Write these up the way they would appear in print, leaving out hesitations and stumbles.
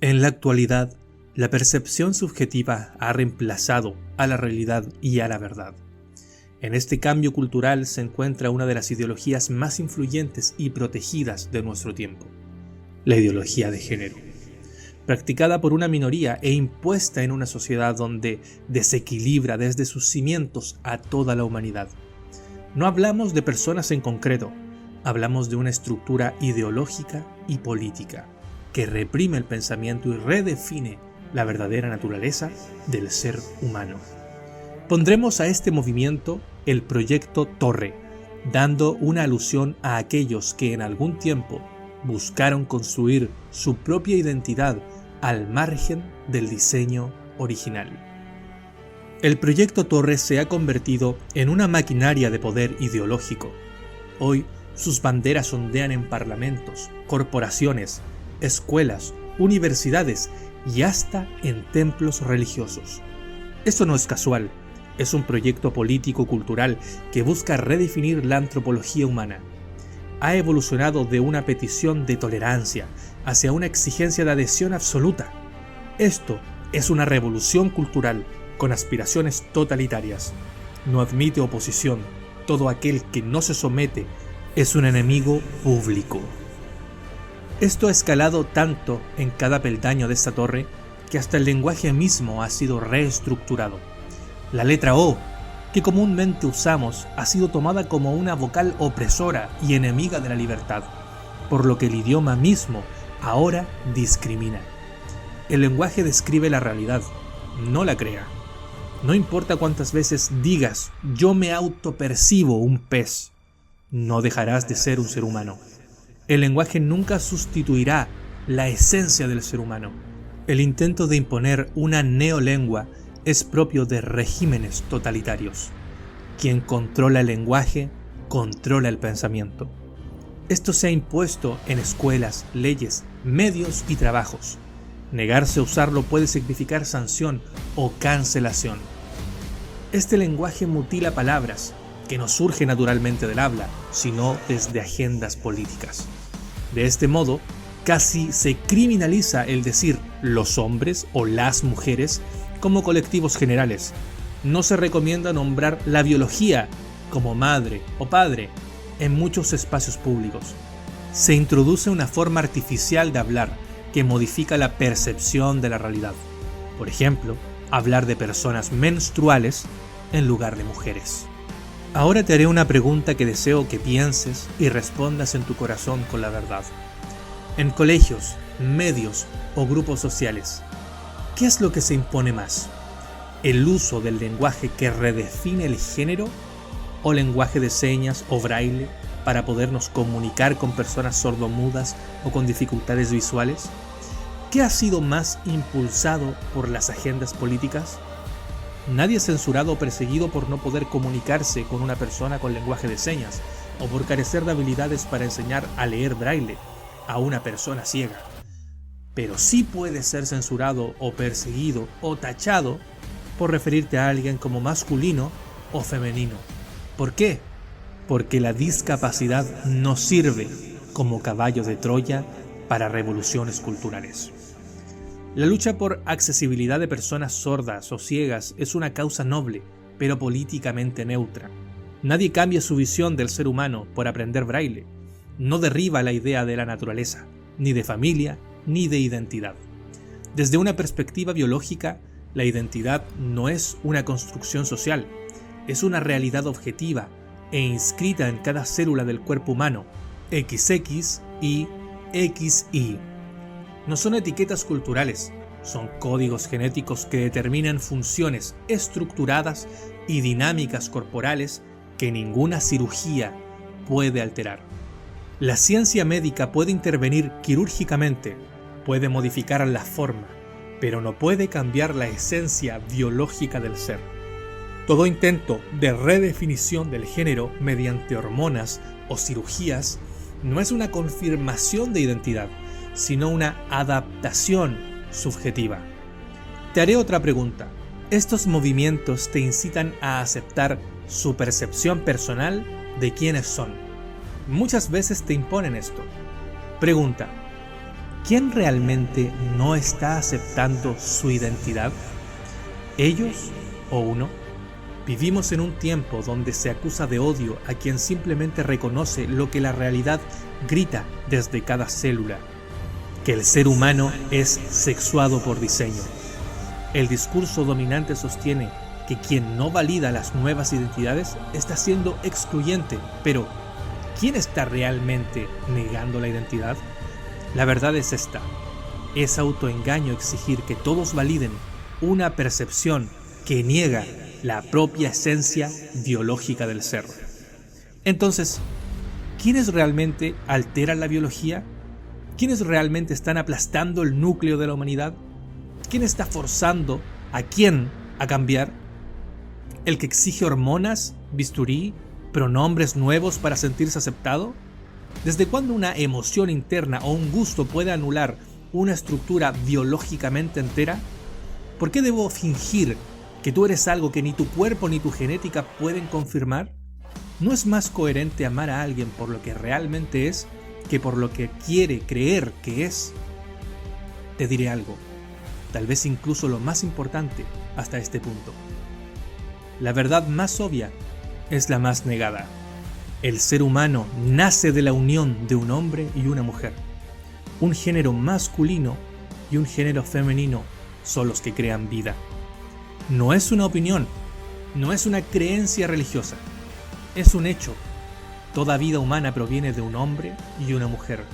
En la actualidad, la percepción subjetiva ha reemplazado a la realidad y a la verdad. En este cambio cultural se encuentra una de las ideologías más influyentes y protegidas de nuestro tiempo, la ideología de género, practicada por una minoría e impuesta en una sociedad donde desequilibra desde sus cimientos a toda la humanidad. No hablamos de personas en concreto, hablamos de una estructura ideológica y política que reprime el pensamiento y redefine la verdadera naturaleza del ser humano. Pondremos a este movimiento el Proyecto Torre, dando una alusión a aquellos que en algún tiempo buscaron construir su propia identidad al margen del diseño original. El Proyecto Torre se ha convertido en una maquinaria de poder ideológico. Hoy sus banderas ondean en parlamentos, corporaciones, escuelas, universidades y hasta en templos religiosos. Esto no es casual, es un proyecto político-cultural que busca redefinir la antropología humana. Ha evolucionado de una petición de tolerancia hacia una exigencia de adhesión absoluta. Esto es una revolución cultural con aspiraciones totalitarias. No admite oposición. Todo aquel que no se somete es un enemigo público. Esto ha escalado tanto en cada peldaño de esta torre que hasta el lenguaje mismo ha sido reestructurado. La letra O, que comúnmente usamos, ha sido tomada como una vocal opresora y enemiga de la libertad, por lo que el idioma mismo ahora discrimina. El lenguaje describe la realidad, no la crea. No importa cuántas veces digas, yo me autopercibo un pez, no dejarás de ser un ser humano. El lenguaje nunca sustituirá la esencia del ser humano. El intento de imponer una neolengua es propio de regímenes totalitarios. Quien controla el lenguaje, controla el pensamiento. Esto se ha impuesto en escuelas, leyes, medios y trabajos. Negarse a usarlo puede significar sanción o cancelación. Este lenguaje mutila palabras que no surge naturalmente del habla, sino desde agendas políticas. De este modo, casi se criminaliza el decir los hombres o las mujeres como colectivos generales. No se recomienda nombrar la biología como madre o padre en muchos espacios públicos. Se introduce una forma artificial de hablar que modifica la percepción de la realidad. Por ejemplo, hablar de personas menstruales en lugar de mujeres. Ahora te haré una pregunta que deseo que pienses y respondas en tu corazón con la verdad. En colegios, medios o grupos sociales, ¿qué es lo que se impone más? ¿El uso del lenguaje que redefine el género o lenguaje de señas o braille para podernos comunicar con personas sordomudas o con dificultades visuales? ¿Qué ha sido más impulsado por las agendas políticas? Nadie es censurado o perseguido por no poder comunicarse con una persona con lenguaje de señas o por carecer de habilidades para enseñar a leer braille a una persona ciega. Pero sí puedes ser censurado o perseguido o tachado por referirte a alguien como masculino o femenino. ¿Por qué? Porque la discapacidad no sirve como caballo de Troya para revoluciones culturales. La lucha por accesibilidad de personas sordas o ciegas es una causa noble, pero políticamente neutra. Nadie cambia su visión del ser humano por aprender braille. No derriba la idea de la naturaleza, ni de familia, ni de identidad. Desde una perspectiva biológica, la identidad no es una construcción social, es una realidad objetiva e inscrita en cada célula del cuerpo humano, XX y XY. No son etiquetas culturales, son códigos genéticos que determinan funciones estructuradas y dinámicas corporales que ninguna cirugía puede alterar. La ciencia médica puede intervenir quirúrgicamente, puede modificar la forma, pero no puede cambiar la esencia biológica del ser. Todo intento de redefinición del género mediante hormonas o cirugías no es una confirmación de identidad, sino una adaptación subjetiva. Te haré otra pregunta. ¿Estos movimientos te incitan a aceptar su percepción personal de quiénes son? Muchas veces te imponen esto. Pregunta: ¿quién realmente no está aceptando su identidad? ¿Ellos o uno? Vivimos en un tiempo donde se acusa de odio a quien simplemente reconoce lo que la realidad grita desde cada célula, que el ser humano es sexuado por diseño. El discurso dominante sostiene que quien no valida las nuevas identidades está siendo excluyente, pero ¿quién está realmente negando la identidad? La verdad es esta: es autoengaño exigir que todos validen una percepción que niega la propia esencia biológica del ser. Entonces, ¿quiénes realmente alteran la biología? ¿Quiénes realmente están aplastando el núcleo de la humanidad? ¿Quién está forzando a quién a cambiar? ¿El que exige hormonas, bisturí, pronombres nuevos para sentirse aceptado? ¿Desde cuándo una emoción interna o un gusto puede anular una estructura biológicamente entera? ¿Por qué debo fingir que tú eres algo que ni tu cuerpo ni tu genética pueden confirmar? ¿No es más coherente amar a alguien por lo que realmente es que por lo que quiere creer que es? Te diré algo, tal vez incluso lo más importante hasta este punto. La verdad más obvia es la más negada. El ser humano nace de la unión de un hombre y una mujer. Un género masculino y un género femenino son los que crean vida. No es una opinión, no es una creencia religiosa, es un hecho. Toda vida humana proviene de un hombre y una mujer,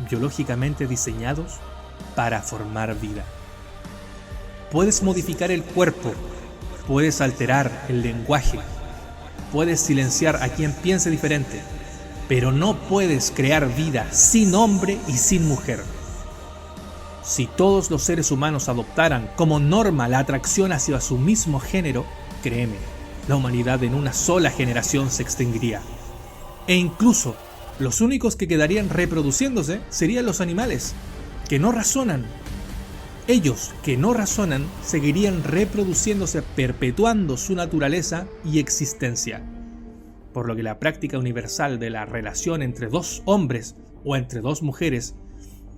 biológicamente diseñados para formar vida. Puedes modificar el cuerpo, puedes alterar el lenguaje, puedes silenciar a quien piense diferente, pero no puedes crear vida sin hombre y sin mujer. Si todos los seres humanos adoptaran como norma la atracción hacia su mismo género, créeme, la humanidad en una sola generación se extinguiría. E incluso los únicos que quedarían reproduciéndose serían los animales, que no razonan. Ellos, que no razonan, seguirían reproduciéndose, perpetuando su naturaleza y existencia. Por lo que la práctica universal de la relación entre dos hombres o entre dos mujeres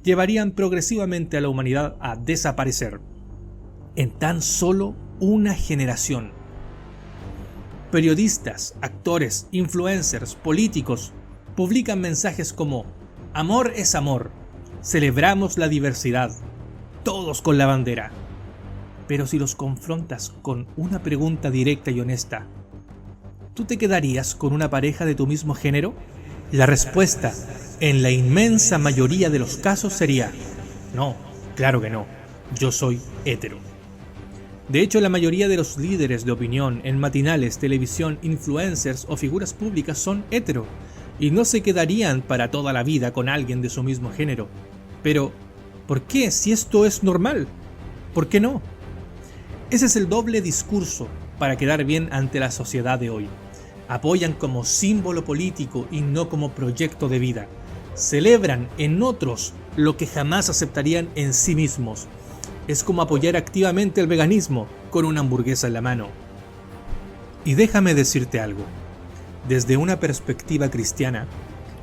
llevarían progresivamente a la humanidad a desaparecer en tan solo una generación. Periodistas, actores, influencers, políticos publican mensajes como "amor es amor, celebramos la diversidad, todos con la bandera". Pero si los confrontas con una pregunta directa y honesta, ¿tú te quedarías con una pareja de tu mismo género? La respuesta, en la inmensa mayoría de los casos, sería: no, claro que no, yo soy hetero. De hecho, la mayoría de los líderes de opinión en matinales, televisión, influencers o figuras públicas son hetero, y no se quedarían para toda la vida con alguien de su mismo género. Pero, ¿por qué si esto es normal? ¿Por qué no? Ese es el doble discurso para quedar bien ante la sociedad de hoy. Apoyan como símbolo político y no como proyecto de vida. Celebran en otros lo que jamás aceptarían en sí mismos. Es como apoyar activamente el veganismo con una hamburguesa en la mano. Y déjame decirte algo. Desde una perspectiva cristiana,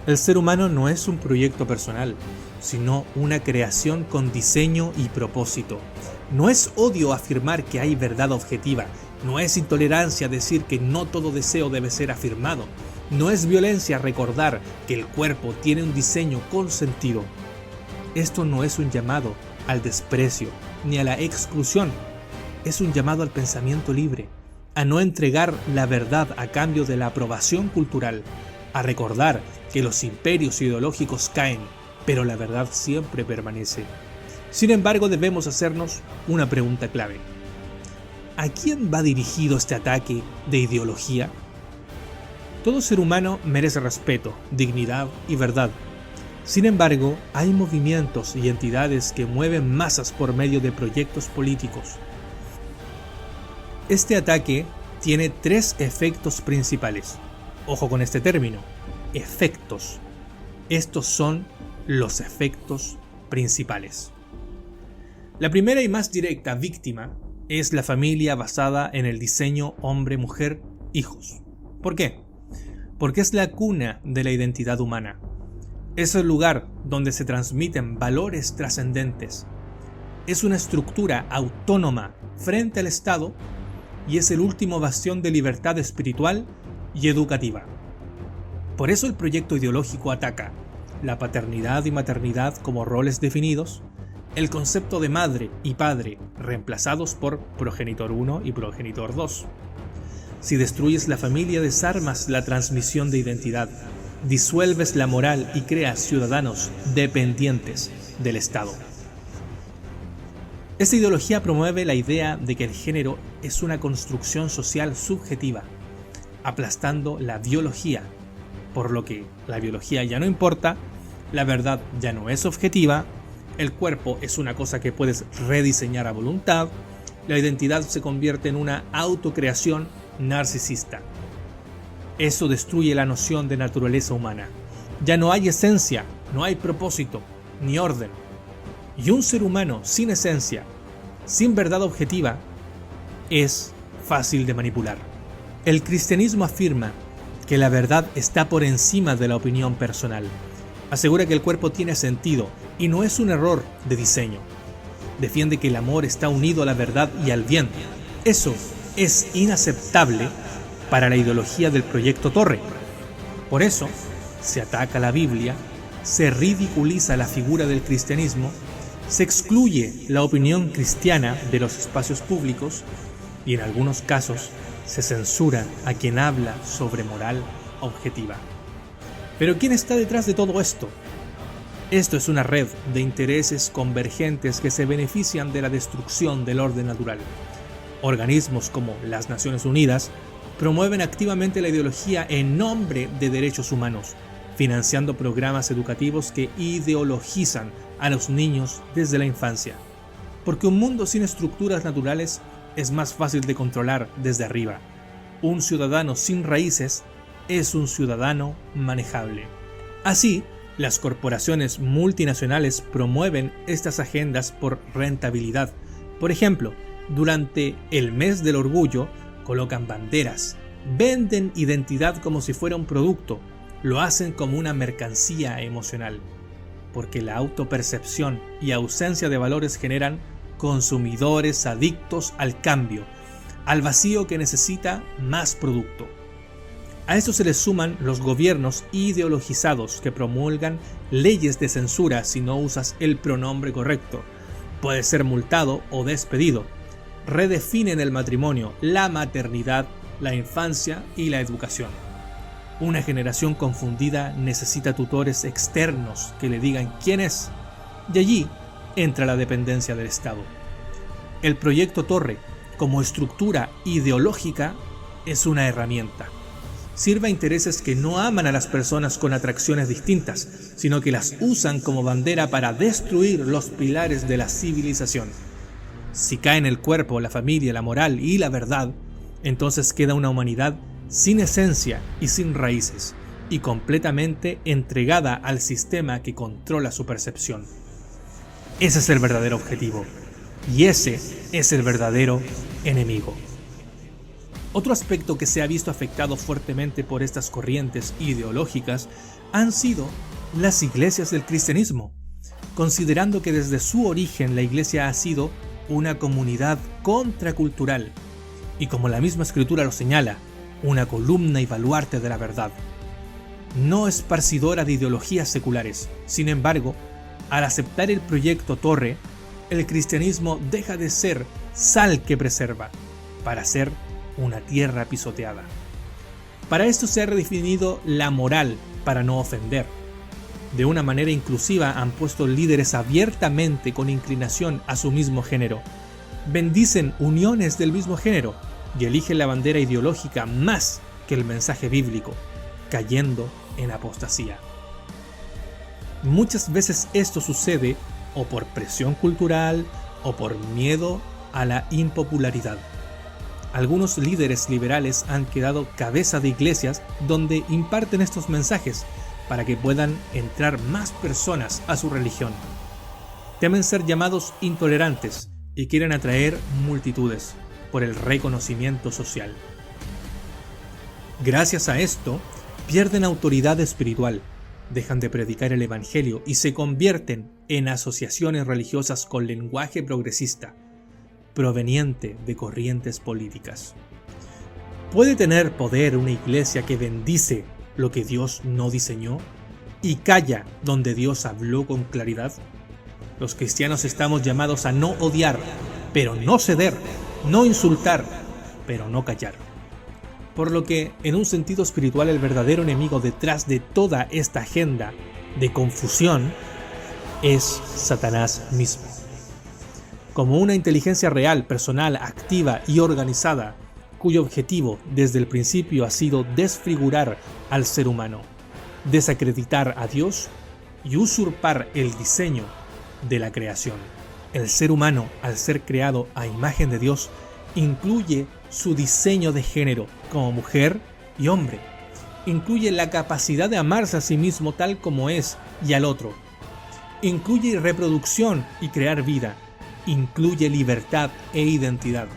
el ser humano no es un proyecto personal, sino una creación con diseño y propósito. No es odio afirmar que hay verdad objetiva. No es intolerancia decir que no todo deseo debe ser afirmado. No es violencia recordar que el cuerpo tiene un diseño con sentido. Esto no es un llamado al desprecio ni a la exclusión. Es un llamado al pensamiento libre, a no entregar la verdad a cambio de la aprobación cultural, a recordar que los imperios ideológicos caen, pero la verdad siempre permanece. Sin embargo, debemos hacernos una pregunta clave. ¿A quién va dirigido este ataque de ideología? Todo ser humano merece respeto, dignidad y verdad. Sin embargo, hay movimientos y entidades que mueven masas por medio de proyectos políticos. Este ataque tiene 3 efectos principales. Ojo con este término, efectos. Estos son los efectos principales. La primera y más directa víctima es la familia basada en el diseño hombre-mujer-hijos. ¿Por qué? Porque es la cuna de la identidad humana. Es el lugar donde se transmiten valores trascendentes. Es una estructura autónoma frente al Estado y es el último bastión de libertad espiritual y educativa. Por eso el proyecto ideológico ataca la paternidad y maternidad como roles definidos, el concepto de madre y padre reemplazados por progenitor 1 y progenitor 2. Si destruyes la familia, desarmas la transmisión de identidad, disuelves la moral y creas ciudadanos dependientes del Estado. Esta ideología promueve la idea de que el género es una construcción social subjetiva, aplastando la biología, por lo que la biología ya no importa, la verdad ya no es objetiva, el cuerpo es una cosa que puedes rediseñar a voluntad, la identidad se convierte en una autocreación narcisista. Eso destruye la noción de naturaleza humana. Ya no hay esencia, no hay propósito, ni orden. Y un ser humano sin esencia, sin verdad objetiva, es fácil de manipular. El cristianismo afirma que la verdad está por encima de la opinión personal. Asegura que el cuerpo tiene sentido y no es un error de diseño. Defiende que el amor está unido a la verdad y al bien. Eso es inaceptable para la ideología del proyecto Torre. Por eso, se ataca la Biblia, se ridiculiza la figura del cristianismo, se excluye la opinión cristiana de los espacios públicos y en algunos casos se censura a quien habla sobre moral objetiva. Pero ¿quién está detrás de todo esto? Esto es una red de intereses convergentes que se benefician de la destrucción del orden natural. Organismos como las Naciones Unidas promueven activamente la ideología en nombre de derechos humanos, financiando programas educativos que ideologizan a los niños desde la infancia. Porque un mundo sin estructuras naturales es más fácil de controlar desde arriba. Un ciudadano sin raíces es un ciudadano manejable. Así, las corporaciones multinacionales promueven estas agendas por rentabilidad. Por ejemplo, durante el mes del orgullo, colocan banderas, venden identidad como si fuera un producto, lo hacen como una mercancía emocional, porque la autopercepción y ausencia de valores generan consumidores adictos al cambio, al vacío que necesita más producto. A esto se les suman los gobiernos ideologizados que promulgan leyes de censura si no usas el pronombre correcto. Puedes ser multado o despedido. Redefinen el matrimonio, la maternidad, la infancia y la educación. Una generación confundida necesita tutores externos que le digan quién es, y allí entra la dependencia del Estado. El proyecto Torre, como estructura ideológica, es una herramienta. Sirve a intereses que no aman a las personas con atracciones distintas, sino que las usan como bandera para destruir los pilares de la civilización. Si caen el cuerpo, la familia, la moral y la verdad, entonces queda una humanidad sin esencia y sin raíces, y completamente entregada al sistema que controla su percepción. Ese es el verdadero objetivo, y ese es el verdadero enemigo. Otro aspecto que se ha visto afectado fuertemente por estas corrientes ideológicas han sido las iglesias del cristianismo, considerando que desde su origen la iglesia ha sido una comunidad contracultural y, como la misma escritura lo señala, una columna y baluarte de la verdad. No esparcidora de ideologías seculares. Sin embargo, al aceptar el proyecto Torre, el cristianismo deja de ser sal que preserva para ser una tierra pisoteada. Para esto se ha redefinido la moral para no ofender. De una manera inclusiva han puesto líderes abiertamente con inclinación a su mismo género. Bendicen uniones del mismo género y eligen la bandera ideológica más que el mensaje bíblico, cayendo en apostasía. Muchas veces esto sucede o por presión cultural o por miedo a la impopularidad. Algunos líderes liberales han quedado cabeza de iglesias donde imparten estos mensajes para que puedan entrar más personas a su religión. Temen ser llamados intolerantes y quieren atraer multitudes por el reconocimiento social. Gracias a esto, pierden autoridad espiritual dejan de predicar el Evangelio y se convierten en asociaciones religiosas con lenguaje progresista, proveniente de corrientes políticas. ¿Puede tener poder una iglesia que bendice lo que Dios no diseñó y calla donde Dios habló con claridad? Los cristianos estamos llamados a no odiar, pero no ceder, no insultar, pero no callar. Por lo que, en un sentido espiritual, el verdadero enemigo detrás de toda esta agenda de confusión es Satanás mismo. Como una inteligencia real, personal, activa y organizada, cuyo objetivo desde el principio ha sido desfigurar al ser humano, desacreditar a Dios y usurpar el diseño de la creación. El ser humano, al ser creado a imagen de Dios, incluye su diseño de género como mujer y hombre. Incluye la capacidad de amarse a sí mismo tal como es y al otro. Incluye reproducción y crear vida. Incluye libertad e identidad.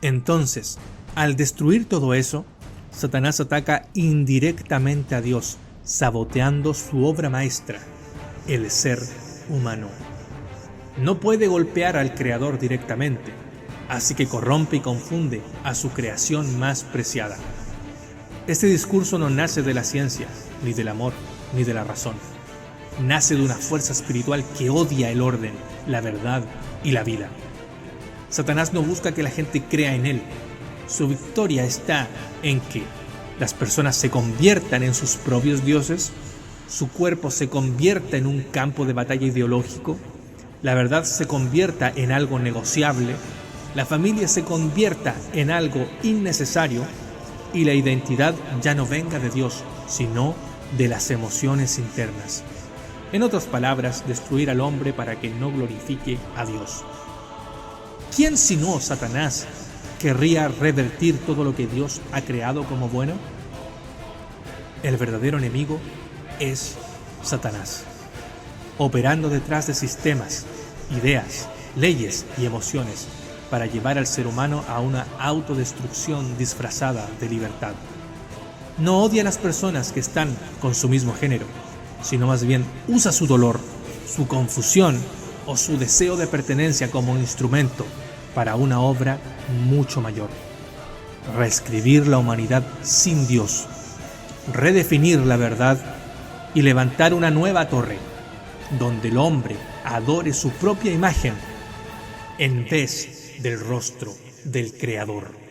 Entonces, al destruir todo eso, Satanás ataca indirectamente a Dios, saboteando su obra maestra, el ser humano. No puede golpear al Creador directamente, así que corrompe y confunde a su creación más preciada. Este discurso no nace de la ciencia, ni del amor, ni de la razón. Nace de una fuerza espiritual que odia el orden, la verdad y la vida. Satanás no busca que la gente crea en él. Su victoria está en que las personas se conviertan en sus propios dioses, su cuerpo se convierta en un campo de batalla ideológico, la verdad se convierta en algo negociable, la familia se convierta en algo innecesario y la identidad ya no venga de Dios, sino de las emociones internas. En otras palabras, destruir al hombre para que no glorifique a Dios. ¿Quién sino Satanás querría revertir todo lo que Dios ha creado como bueno? El verdadero enemigo es Satanás, operando detrás de sistemas, ideas, leyes y emociones para llevar al ser humano a una autodestrucción disfrazada de libertad. No odia a las personas que están con su mismo género, sino más bien usa su dolor, su confusión o su deseo de pertenencia como instrumento para una obra mucho mayor. Reescribir la humanidad sin Dios, redefinir la verdad y levantar una nueva torre, donde el hombre adore su propia imagen en vez del rostro del Creador.